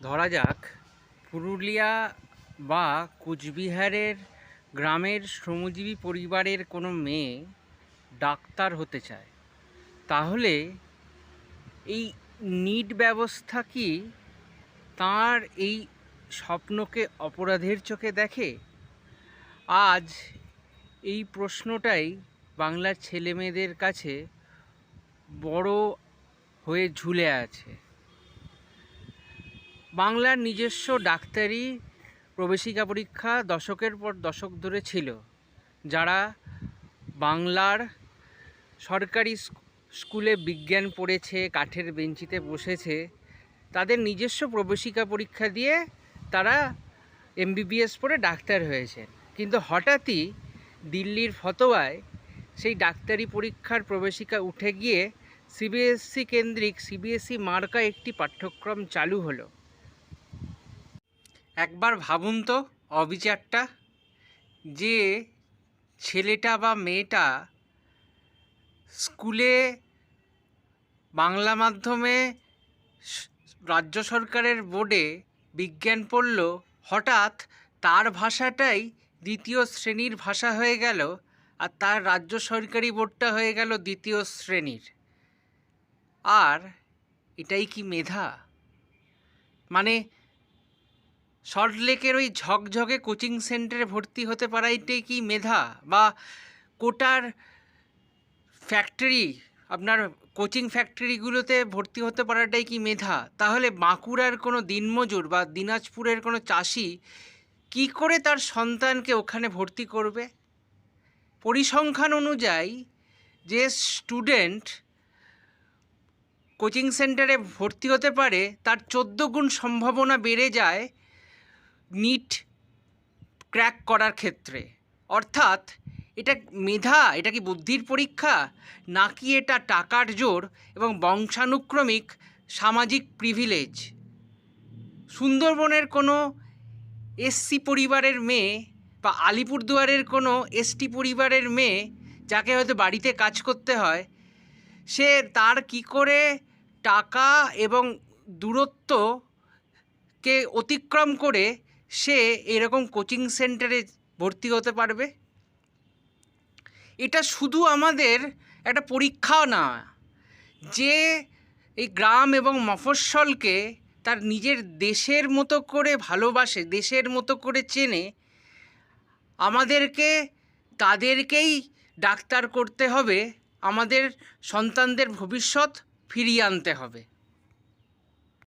ধরা যাক পুরুলিয়া বা কোচবিহারের গ্রামের শ্রমজীবী পরিবারের কোনো মেয়ে ডাক্তার হতে চায়, তাহলে এই নিট ব্যবস্থা কি তার এই স্বপ্নকে অপরাধের চোখে দেখে? আজ এই প্রশ্নটাই বাংলার ছেলেমেয়েদের কাছে বড় হয়ে ঝুলে আছে। বাংলার নিজস্ব ডাক্তারি প্রবেশিকা পরীক্ষা দশকের পর দশক ধরে ছিল। যারা বাংলার সরকারি স্কুলে বিজ্ঞান পড়েছে, কাঠের বেঞ্চিতে বসেছে, তাদের নিজস্ব প্রবেশিকা পরীক্ষা দিয়ে তারা এমবিবিএস পড়ে ডাক্তার হয়েছে। কিন্তু হঠাৎই দিল্লির ফতোয়ায় সেই ডাক্তারি পরীক্ষার প্রবেশিকা উঠে গিয়ে সিবিএসসি কেন্দ্রিক সিবিএসসি মার্কা একটি পাঠ্যক্রম চালু হলো। একবার ভাবুন তো অবিচারটা, যে ছেলেটা বা মেয়েটা স্কুলে বাংলা মাধ্যমে রাজ্য সরকারের বোর্ডে বিজ্ঞান পড়ল, হঠাৎ তার ভাষাটাই দ্বিতীয় শ্রেণীর ভাষা হয়ে গেল, আর তার রাজ্য সরকারি বোর্ডটা হয়ে গেল দ্বিতীয় শ্রেণীর। আর এটাই কি মেধা? মানে সল্টলেকের ওই ঝকঝকে কোচিং সেন্টারে ভর্তি হতে পারাইটাই কি মেধা? বা কোটার ফ্যাক্টরি, আপনার কোচিং ফ্যাক্টরিগুলোতে ভর্তি হতে পারাটাই কি মেধা? তাহলে বাঁকুড়ার কোনো দিনমজুর বা দিনাজপুরের কোনো চাষি কি করে তার সন্তানকে ওখানে ভর্তি করবে? পরিসংখ্যান অনুযায়ী যে স্টুডেন্ট কোচিং সেন্টারে ভর্তি হতে পারে, তার 14 গুণ সম্ভাবনা বেড়ে যায় নিট ক্র্যাক করার ক্ষেত্রে। অর্থাৎ এটা মেধা, এটা কি বুদ্ধির পরীক্ষা, নাকি এটা টাকার জোর এবং বংশানুক্রমিক সামাজিক প্রিভিলেজ? সুন্দরবনের কোনো এসসি পরিবারের মেয়ে বা আলিপুরদুয়ারের কোনো এসটি পরিবারের মেয়ে, যাকে হয়তো বাড়িতে কাজ করতে হয়, সে তার কি করে টাকা এবং দূরত্বকে অতিক্রম করে সে এরকম কোচিং সেন্টারে ভর্তি হতে পারবে? এটা শুধু আমাদের একটা পরীক্ষা না, যে এই গ্রাম এবং মফস্বলকে তার নিজের দেশের মতো করে ভালোবাসে, দেশের মতো করে চেনে, আমাদেরকে তাদেরকেই ডাক্তার করতে হবে, আমাদের সন্তানদের ভবিষ্যৎ ফিরিয়ে আনতে হবে।